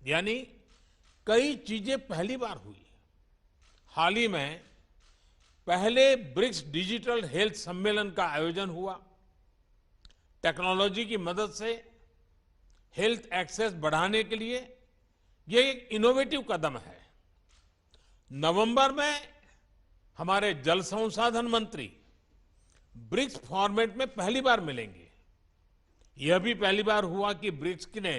यानी कई चीजें पहली बार हुई। हाल ही में पहले ब्रिक्स डिजिटल हेल्थ सम्मेलन का आयोजन हुआ। टेक्नोलॉजी की मदद से हेल्थ एक्सेस बढ़ाने के लिए यह एक इनोवेटिव कदम है। नवंबर में हमारे जल संसाधन मंत्री ब्रिक्स फॉर्मेट में पहली बार मिलेंगे। यह भी पहली बार हुआ कि ब्रिक्स ने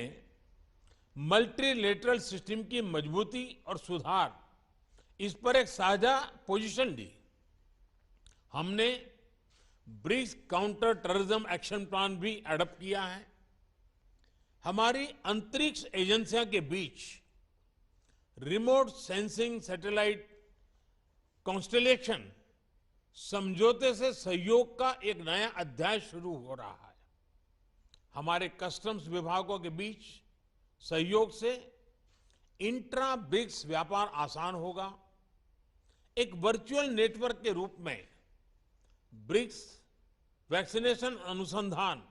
मल्टीलेटरल सिस्टम की मजबूती और सुधार इस पर एक साझा पोजीशन ली। हमने BRICS counter terrorism action plan भी एडॉप्ट किया है। हमारी अंतरिक्ष एजेंसियों के बीच रिमोट सेंसिंग सैटेलाइट कॉन्स्टेलेशन समझौते से सहयोग का एक नया अध्याय शुरू हो रहा है। हमारे कस्टम्स विभागों के बीच सहयोग से इंट्रा ब्रिक्स व्यापार आसान होगा। एक वर्चुअल नेटवर्क के रूप में ब्रिक्स वैक्सीनेशन अनुसंधान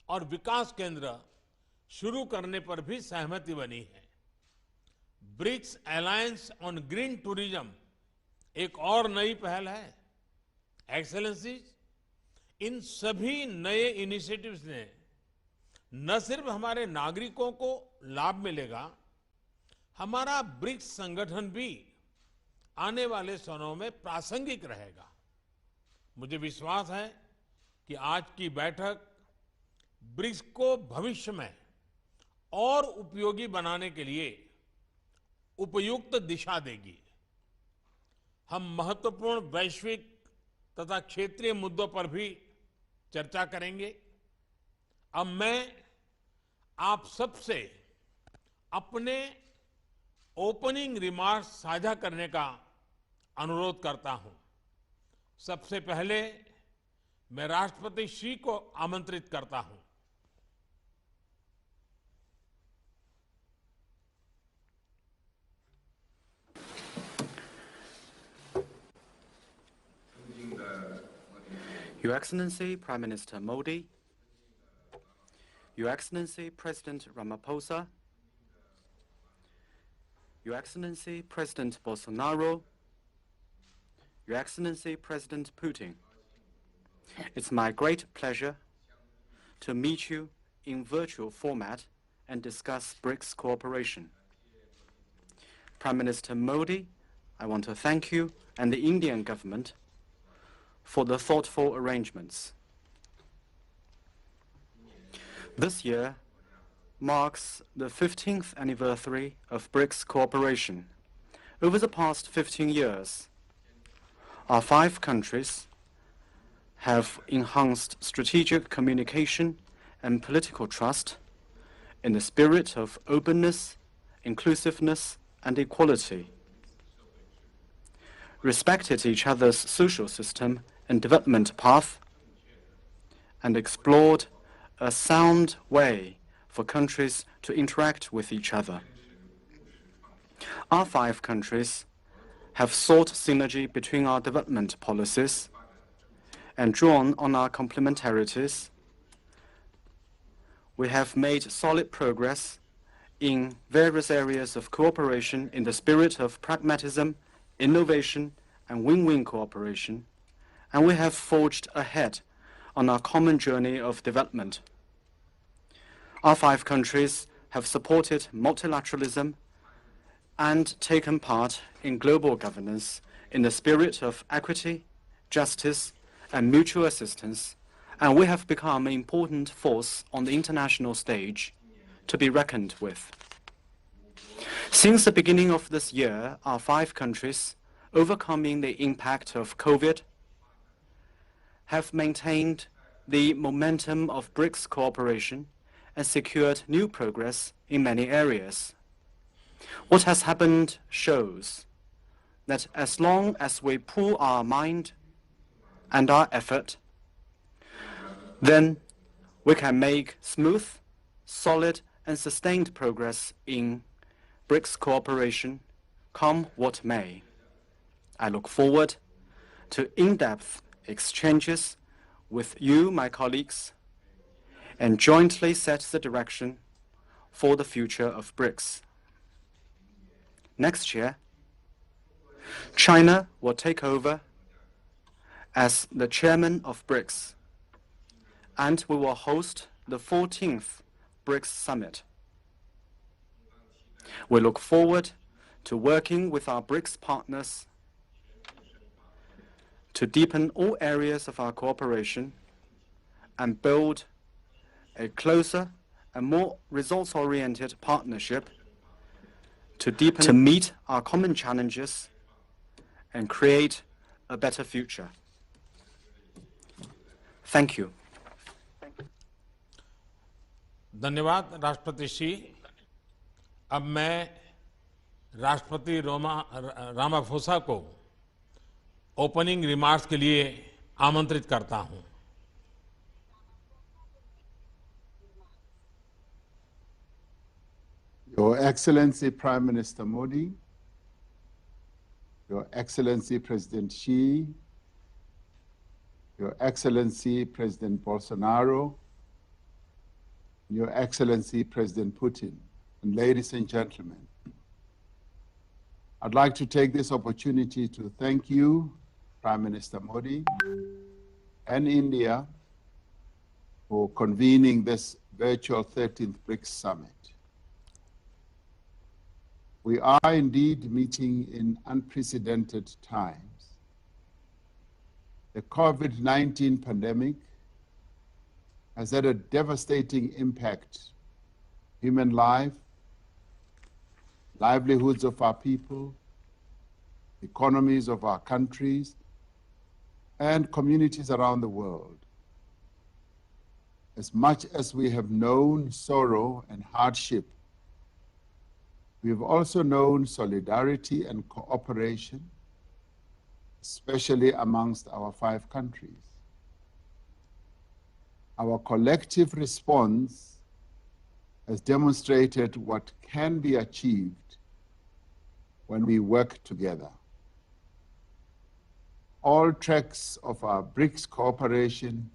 और विकास केंद्र शुरू करने पर भी सहमति बनी है। BRICS alliance on green tourism एक और नई पहल है। एक्सेलेंसीज, इन सभी नए इनिशिएटिव्स ने न सिर्फ हमारे नागरिकों को लाभ मिलेगा, हमारा ब्रिक्स संगठन भी आने वाले समय में प्रासंगिक रहेगा। मुझे विश्वास है कि आज की बैठक ब्रिक्स को भविष्य में और उपयोगी बनाने के लिए उपयुक्त दिशा देगी। हम महत्वपूर्ण वैश्विक तथा क्षेत्रीय मुद्दों पर भी चर्चा करेंगे। अब मैं आप सबसे अपने ओपनिंग रिमार्क्स साझा करने का अनुरोध करता हूं। सबसे पहले मैं राष्ट्रपति श्री को आमंत्रित करता हूं। Your Excellency Prime Minister Modi, Your Excellency President Ramaphosa, Your Excellency President Bolsonaro, Your Excellency President Putin, it's my great pleasure to meet you in virtual format and discuss BRICS cooperation. Prime Minister Modi, I want to thank you and the Indian government for the thoughtful arrangements. This year marks the 15th anniversary of BRICS cooperation. Over the past 15 years, our 5 countries have enhanced strategic communication and political trust in the spirit of openness, inclusiveness, and equality, respected each other's social system and development path, and explored a sound way for countries to interact with each other. Our 5 countries have sought synergy between our development policies and drawn on our complementarities. We have made solid progress in various areas of cooperation in the spirit of pragmatism, innovation, and win-win cooperation, and we have forged ahead on our common journey of development. Our 5 countries have supported multilateralism and taken part in global governance in the spirit of equity, justice, and mutual assistance, and we have become an important force on the international stage to be reckoned with. Since the beginning of this year, our 5 countries, overcoming the impact of COVID, have maintained the momentum of BRICS cooperation and secured new progress in many areas. What has happened shows that as long as we pool our mind and our effort, then we can make smooth, solid, and sustained progress in BRICS cooperation, come what may. I look forward to in-depth exchanges with you, my colleagues, and jointly set the direction for the future of BRICS. Next year, China will take over as the chairman of BRICS, and we will host the 14th BRICS Summit. We look forward to working with our BRICS partners to deepen all areas of our cooperation and build a closer and more results-oriented partnership to meet our common challenges and create a better future. Thank you. धन्यवाद राष्ट्रपति श्री। अब मैं राष्ट्रपति Ramaphosa को opening remarks के लिए आमंत्रित करता हूं। Your Excellency Prime Minister Modi, Your Excellency President Xi, Your Excellency President Bolsonaro, Your Excellency President Putin, and ladies and gentlemen, I'd like to take this opportunity to thank you, Prime Minister Modi, and India for convening this virtual 13th BRICS Summit. We are indeed meeting in unprecedented times. The COVID-19 pandemic has had a devastating impact on human life, livelihoods of our people, economies of our countries, and communities around the world. As much as we have known sorrow and hardship, we have also known solidarity and cooperation, especially amongst our 5 countries. Our collective response has demonstrated what can be achieved when we work together. All tracks of our BRICS cooperation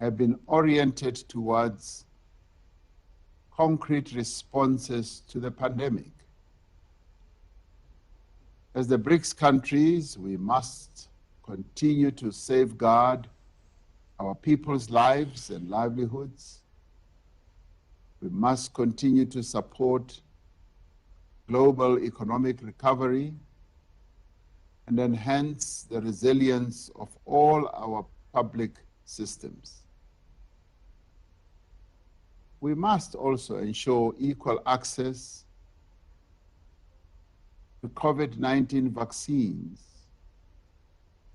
have been oriented towards concrete responses to the pandemic. As the BRICS countries, we must continue to safeguard our people's lives and livelihoods. We must continue to support global economic recovery and enhance the resilience of all our public systems. We must also ensure equal access to COVID-19 vaccines,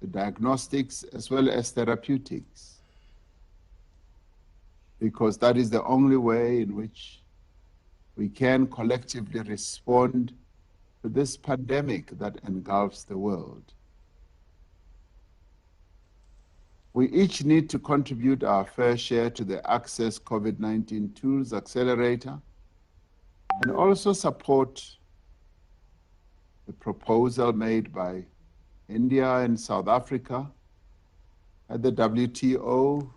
the diagnostics as well as therapeutics, because that is the only way in which we can collectively respond to this pandemic that engulfs the world. We each need to contribute our fair share to the Access COVID-19 Tools Accelerator and also support the proposal made by India and South Africa at the WTO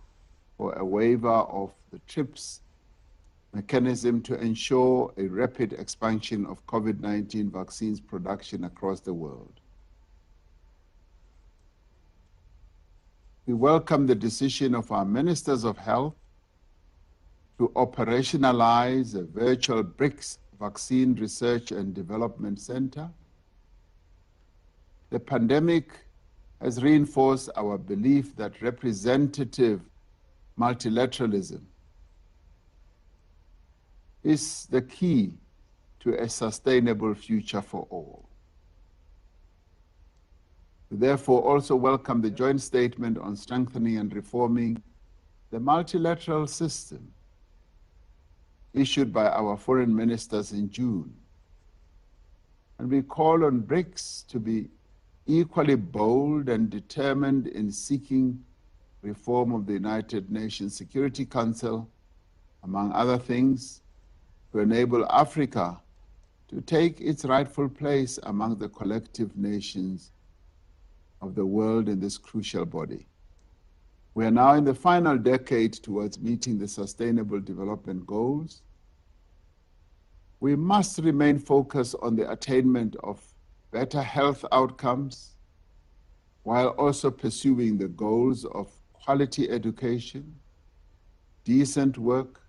for a waiver of the TRIPS mechanism to ensure a rapid expansion of COVID-19 vaccines production across the world. We welcome the decision of our Ministers of Health to operationalize a virtual BRICS Vaccine Research and Development Center. The pandemic has reinforced our belief that representative multilateralism is the key to a sustainable future for all. We therefore also welcome the joint statement on strengthening and reforming the multilateral system issued by our foreign ministers in June. And we call on BRICS to be equally bold and determined in seeking reform of the United Nations Security Council, among other things, to enable Africa to take its rightful place among the collective nations of the world in this crucial body. We are now in the final decade towards meeting the Sustainable Development Goals, We must remain focused on the attainment of better health outcomes while also pursuing the goals of quality education, decent work,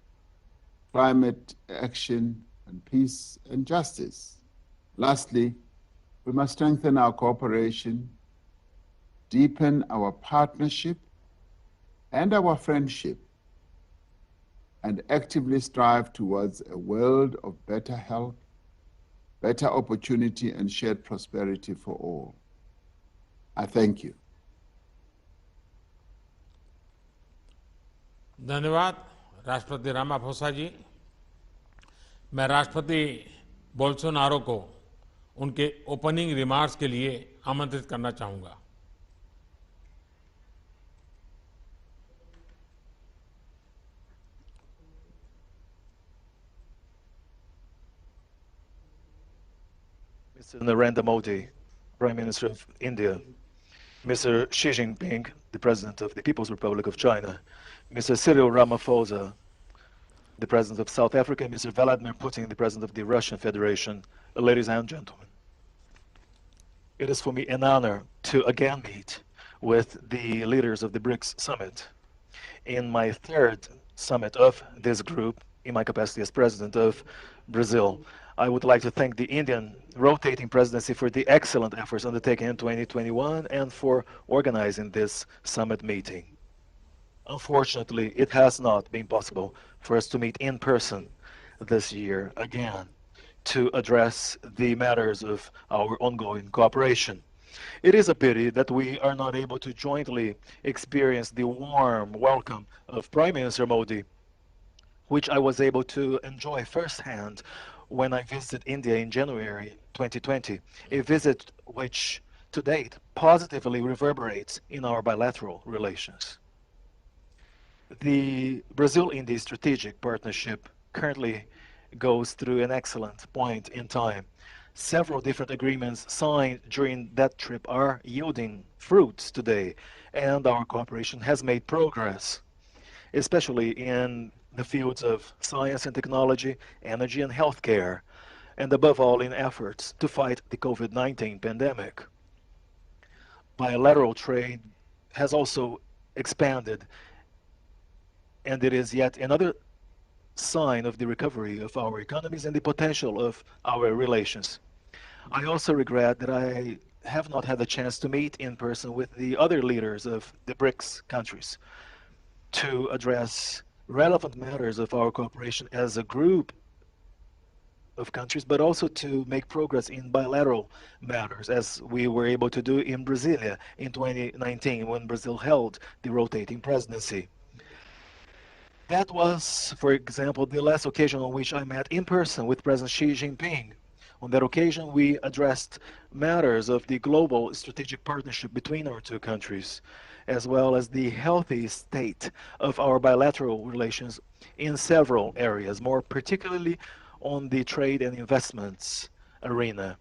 climate action, and peace and justice. Lastly, we must strengthen our cooperation, deepen our partnership and our friendship, and actively strive towards a world of better health, better opportunity, and shared prosperity for all. I thank you. धन्यवाद राष्ट्रपति Ramaphosa जी। मैं राष्ट्रपति Bolsonaro को उनके opening remarks के लिए आमंत्रित करना चाहूंगा। Mr. Narendra Modi, Prime Minister of India, Mr. Xi Jinping, the President of the People's Republic of China, Mr. Cyril Ramaphosa, the President of South Africa, and Mr. Vladimir Putin, the President of the Russian Federation. Ladies and gentlemen, it is for me an honor to again meet with the leaders of the BRICS Summit in my third summit of this group in my capacity as President of Brazil. I would like to thank the Indian rotating presidency for the excellent efforts undertaken in 2021 and for organizing this summit meeting. Unfortunately, it has not been possible for us to meet in person this year again to address the matters of our ongoing cooperation. It is a pity that we are not able to jointly experience the warm welcome of Prime Minister Modi, which I was able to enjoy firsthand when I visited India in January 2020, a visit which to date positively reverberates in our bilateral relations. The Brazil-India strategic partnership currently goes through an excellent point in time. Several different agreements signed during that trip are yielding fruits today, and our cooperation has made progress, especially in the fields of science and technology, energy and healthcare, and above all in efforts to fight the COVID-19 pandemic. Bilateral trade has also expanded, and it is yet another sign of the recovery of our economies and the potential of our relations. I also regret that I have not had the chance to meet in person with the other leaders of the BRICS countries to address relevant matters of our cooperation as a group of countries, but also to make progress in bilateral matters, as we were able to do in Brasilia in 2019 when Brazil held the rotating presidency. That was, for example, the last occasion on which I met in person with President Xi Jinping. On that occasion, we addressed matters of the global strategic partnership between our two countries, as well as the healthy state of our bilateral relations in several areas, more particularly on the trade and investments arena.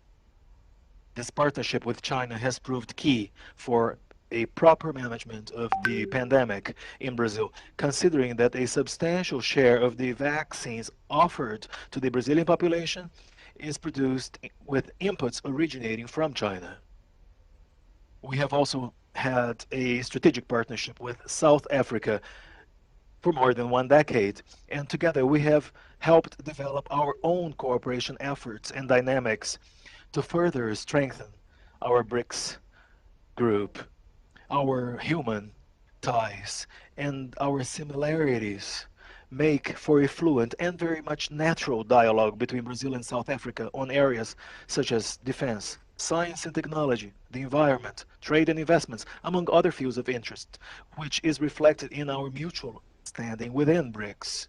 This partnership with China has proved key for a proper management of the pandemic in Brazil, considering that a substantial share of the vaccines offered to the Brazilian population is produced with inputs originating from China. We have also had a strategic partnership with South Africa for more than 1 decade, and together we have helped develop our own cooperation efforts and dynamics to further strengthen our BRICS group. Our human ties and our similarities make for a fluent and very much natural dialogue between Brazil and South Africa on areas such as defense, science and technology, the environment, trade and investments, among other fields of interest, which is reflected in our mutual standing within BRICS.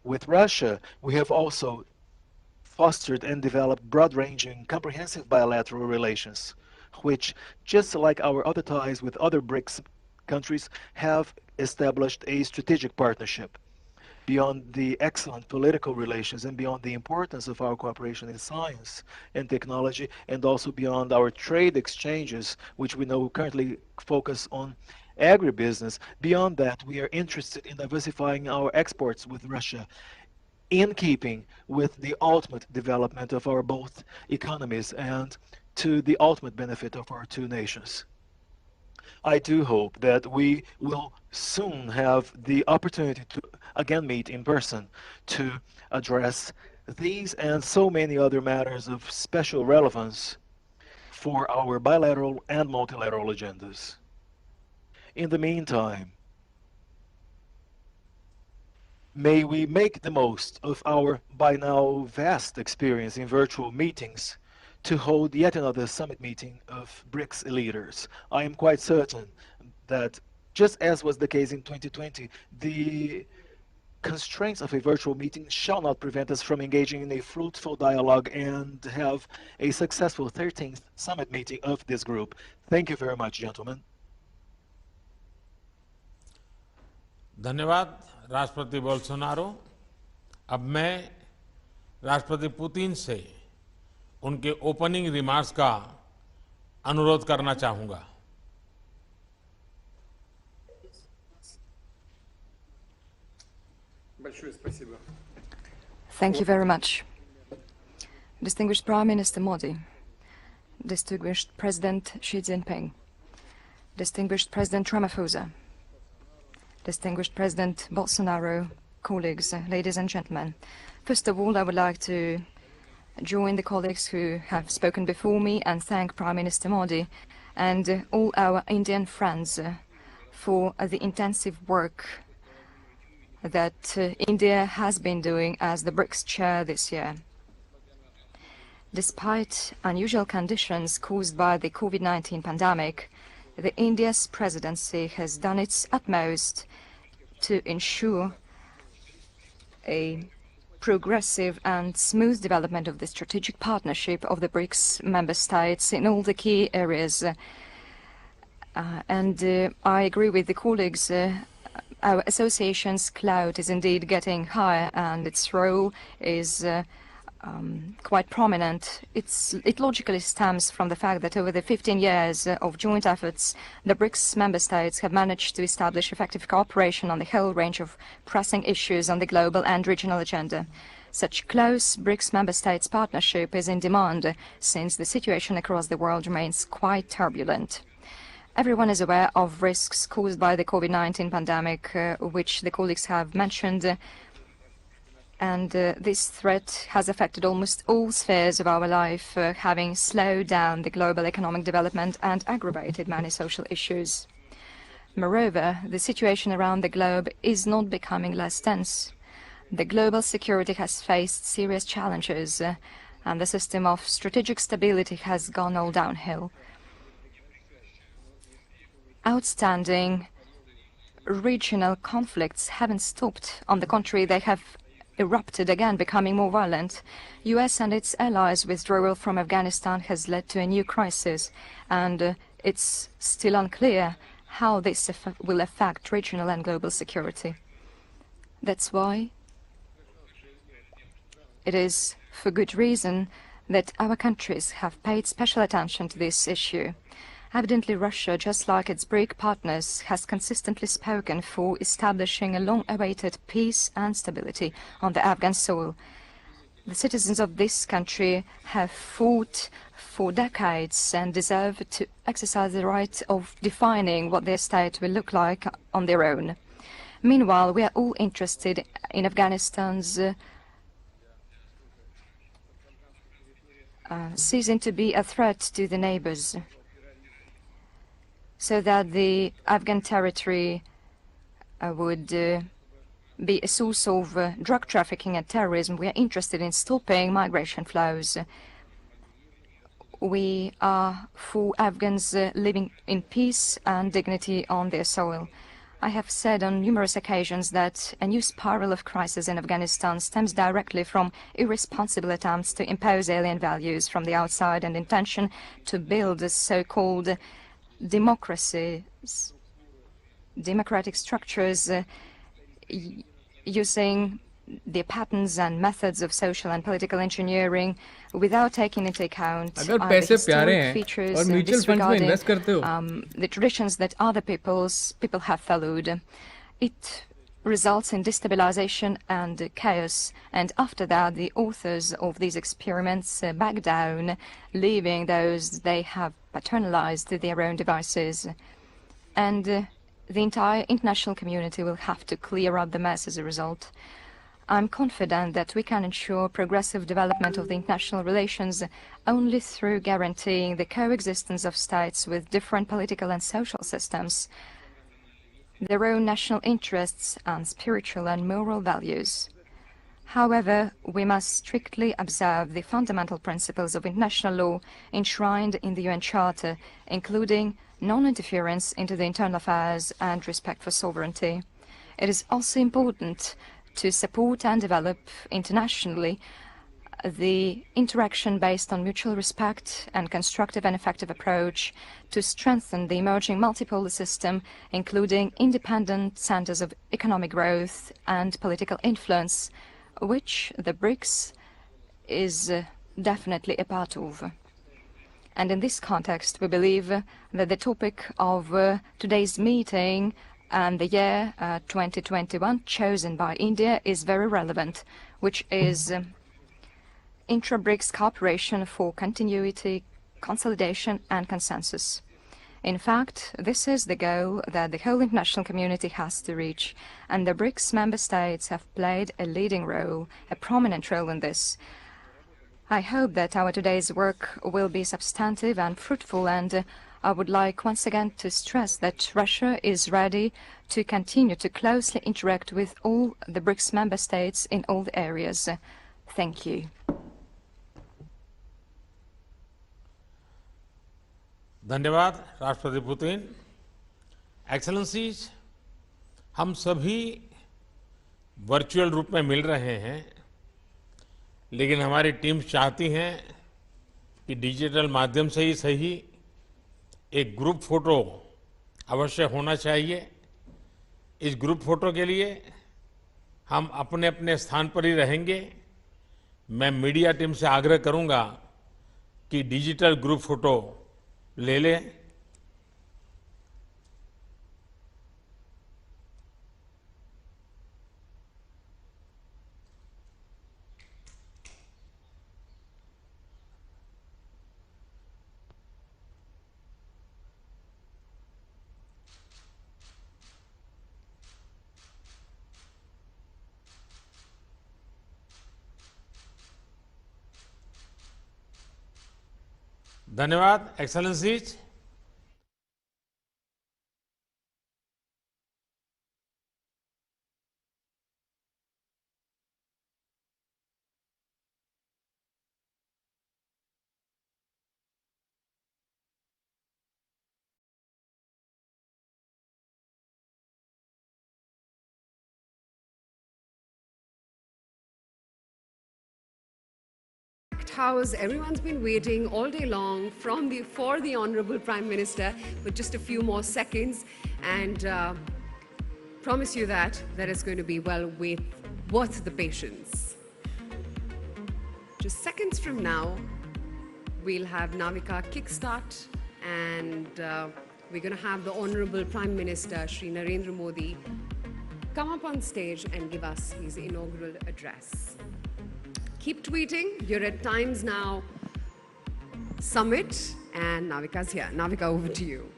With Russia, we have also fostered and developed broad-ranging, comprehensive bilateral relations, which, just like our other ties with other BRICS countries, have established a strategic partnership. Beyond the excellent political relations and beyond the importance of our cooperation in science and technology, and also beyond our trade exchanges, which we know currently focus on agribusiness, beyond that, we are interested in diversifying our exports with Russia in keeping with the ultimate development of our both economies and to the ultimate benefit of our two nations. I do hope that we will soon have the opportunity to again meet in person to address these and so many other matters of special relevance for our bilateral and multilateral agendas. In the meantime, may we make the most of our by now vast experience in virtual meetings to hold yet another summit meeting of BRICS leaders. I am quite certain that, just as was the case in 2020, the constraints of a virtual meeting shall not prevent us from engaging in a fruitful dialogue and have a successful 13th summit meeting of this group. Thank you very much, gentlemen. धन्यवाद राष्ट्रपति Bolsonaro. अब मैं राष्ट्रपति Putin से उनके opening remarks का अनुरोध करना चाहूंगा। Thank you very much. Distinguished Prime Minister Modi, distinguished President Xi Jinping, distinguished President Ramaphosa, distinguished President Bolsonaro, colleagues, ladies and gentlemen. First of all, I would like to join the colleagues who have spoken before me and thank Prime Minister Modi and all our Indian friends for the intensive work that India has been doing as the BRICS chair this year. Despite unusual conditions caused by the COVID-19 pandemic, India's presidency has done its utmost to ensure a progressive and smooth development of the strategic partnership of the BRICS member states in all the key areas. I agree with the colleagues. Our association's clout is indeed getting higher, and its role is quite prominent. It logically stems from the fact that over the 15 years of joint efforts, the BRICS member states have managed to establish effective cooperation on the whole range of pressing issues on the global and regional agenda. Such close BRICS member states partnership is in demand since the situation across the world remains quite turbulent. Everyone is aware of risks caused by the COVID-19 pandemic, which the colleagues have mentioned, and this threat has affected almost all spheres of our life, having slowed down the global economic development and aggravated many social issues. Moreover, the situation around the globe is not becoming less tense. The global security has faced serious challenges, and the system of strategic stability has gone all downhill. Outstanding regional conflicts haven't stopped. On the contrary, they have erupted again, becoming more violent. US and its allies' withdrawal from Afghanistan has led to a new crisis, and it's still unclear how this will affect regional and global security. That's why it is for good reason that our countries have paid special attention to this issue. Evidently, Russia, just like its BRIC partners, has consistently spoken for establishing a long-awaited peace and stability on the Afghan soil. The citizens of this country have fought for decades and deserve to exercise the right of defining what their state will look like on their own. Meanwhile, we are all interested in Afghanistan's ceasing to be a threat to the neighbors, so that the Afghan territory would be a source of drug trafficking and terrorism. We are interested in stopping migration flows. We are for Afghans living in peace and dignity on their soil. I have said on numerous occasions that a new spiral of crisis in Afghanistan stems directly from irresponsible attempts to impose alien values from the outside and intention to build so-called democratic structures using the patterns and methods of social and political engineering without taking into account the historic features and disregarding the traditions that other people have followed. It results in destabilization and chaos. And after that, the authors of these experiments back down, leaving those they have paternalized to their own devices. And the entire international community will have to clear up the mess as a result. I'm confident that we can ensure progressive development of the international relations only through guaranteeing the coexistence of states with different political and social systems, their own national interests and spiritual and moral values. However, we must strictly observe the fundamental principles of international law enshrined in the UN Charter, including non-interference into the internal affairs and respect for sovereignty. It is also important to support and develop internationally the interaction based on mutual respect and constructive and effective approach to strengthen the emerging multipolar system, including independent centers of economic growth and political influence, which the BRICS is definitely a part of. And in this context, we believe that the topic of today's meeting and the year 2021 chosen by India is very relevant, which is intra-BRICS cooperation for continuity, consolidation and consensus. In fact, this is the goal that the whole international community has to reach, and the BRICS member states have played a leading role, a prominent role in this. I hope that our today's work will be substantive and fruitful, and I would like once again to stress that Russia is ready to continue to closely interact with all the BRICS member states in all the areas. Thank you. धन्यवाद राष्ट्रपति Putin. Excellencies, हम सभी virtual रूप में मिल रहे हैं, लेकिन हमारी टीम्स चाहती हैं कि डिजिटल माध्यम से ही सही एक ग्रुप फोटो अवश्य होना चाहिए। इस ग्रुप फोटो के लिए हम अपने अपने स्थान पर ही रहेंगे। मैं मीडिया टीम से आग्रह करूंगा कि डिजिटल ग्रुप फोटो ले लें। धन्यवाद excellencies. House, everyone's been waiting all day long for the Honorable Prime Minister with just a few more seconds, and promise you that it's going to be well worth the patience. Just seconds from now, we'll have Navika kickstart, and we're going to have the Honorable Prime Minister, Shri Narendra Modi, come up on stage and give us his inaugural address. Keep tweeting. You're at Times Now Summit, and Navika's here. Navika, over to you.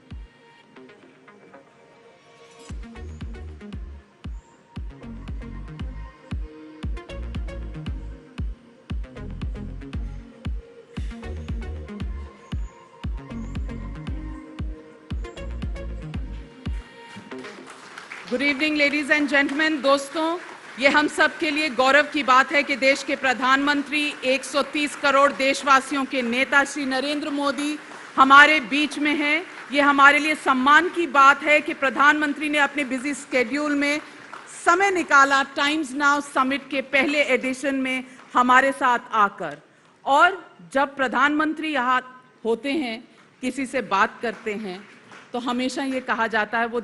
Good evening, ladies and gentlemen. दोस्तों, ये हम सब के लिए गौरव की बात है कि देश के प्रधानमंत्री 130 करोड़ देशवासियों के नेता श्री नरेंद्र मोदी हमारे बीच में हैं। ये हमारे लिए सम्मान की बात है कि प्रधानमंत्री ने अपने बिजी स्केड्यूल में समय निकाला टाइम्स नाउ समिट के पहले एडिशन में हमारे साथ आकर। और जब प्रधानमंत्री यहाँ होते हैं, किसी से बात करते हैं, तो हमेशा ये कहा जाता है वो